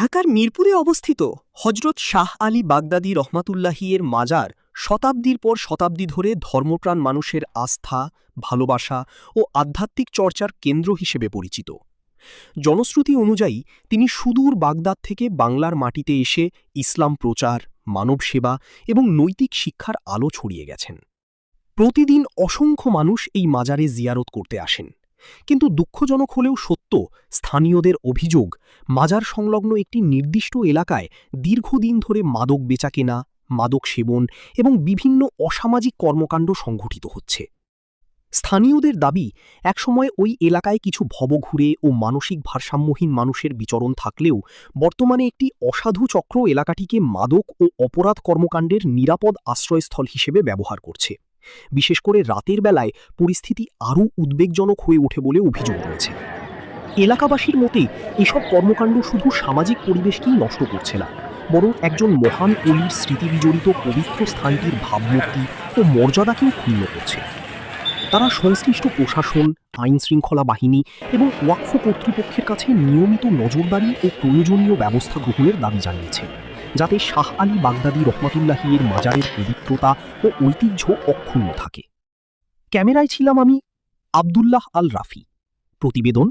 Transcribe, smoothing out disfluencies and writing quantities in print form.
ঢাকার মিরপুরে অবস্থিত হজরত শাহ আলী বাগদাদী রহমাতুল্লাহি এর মাজার শতাব্দীর পর শতাব্দী ধরে ধর্মপ্রাণ মানুষের আস্থা, ভালোবাসা ও আধ্যাত্মিক চর্চার কেন্দ্র হিসেবে পরিচিত। জনশ্রুতি অনুযায়ী তিনি সুদূর বাগদাদ থেকে বাংলার মাটিতে এসে ইসলাম প্রচার, মানব সেবা এবং নৈতিক শিক্ষার আলো ছড়িয়ে গেছেন। প্রতিদিন অসংখ্য মানুষ এই মাজারে জিয়ারত করতে আসেন, কিন্তু দুঃখজনক হলেও সত্য, স্থানীয়দের অভিযোগ মাজার সংলগ্ন একটি নির্দিষ্ট এলাকায় দীর্ঘদিন ধরে মাদক বেচাকেনা, মাদক সেবন এবং বিভিন্ন অসামাজিক কর্মকাণ্ড সংঘটিত হচ্ছে। স্থানীয়দের দাবি, একসময় ওই এলাকায় কিছু ভবঘুরে ও মানসিক ভারসাম্যহীন মানুষের বিচরণ থাকলেও বর্তমানে একটি অসাধু চক্র এলাকাটিকে মাদক ও অপরাধ কর্মকাণ্ডের নিরাপদ আশ্রয়স্থল হিসেবে ব্যবহার করছে। বিশেষ করে রাতের বেলায় পরিস্থিতি আরও উদ্বেগজনক হয়ে ওঠে বলে অভিযোগ রয়েছে। এলাকাবাসীর মতে এসব কর্মকাণ্ড শুধু সামাজিক পরিবেশকেই নষ্ট করছে না, বরং একজন মহান অলির স্মৃতিবিজড়িত পবিত্র স্থানটির ভাবমূর্তি ও মর্যাদাকেও ক্ষুণ্ণ করছে। তারা সংশ্লিষ্ট প্রশাসন, আইনশৃঙ্খলা বাহিনী এবং ওয়াকফ কর্তৃপক্ষের কাছে নিয়মিত নজরদারি ও প্রয়োজনীয় ব্যবস্থা গ্রহণের দাবি জানিয়েছে, যাতে শাহ আলী বাগদাদী রহমাতুল্লাহি এর মাজারের পবিত্রতা ও ঐতিহ্য অক্ষুণ্ণ থাকে। ক্যামেরায় ছিলাম আমি, আব্দুল্লাহ আল রাফি। প্রতিবেদন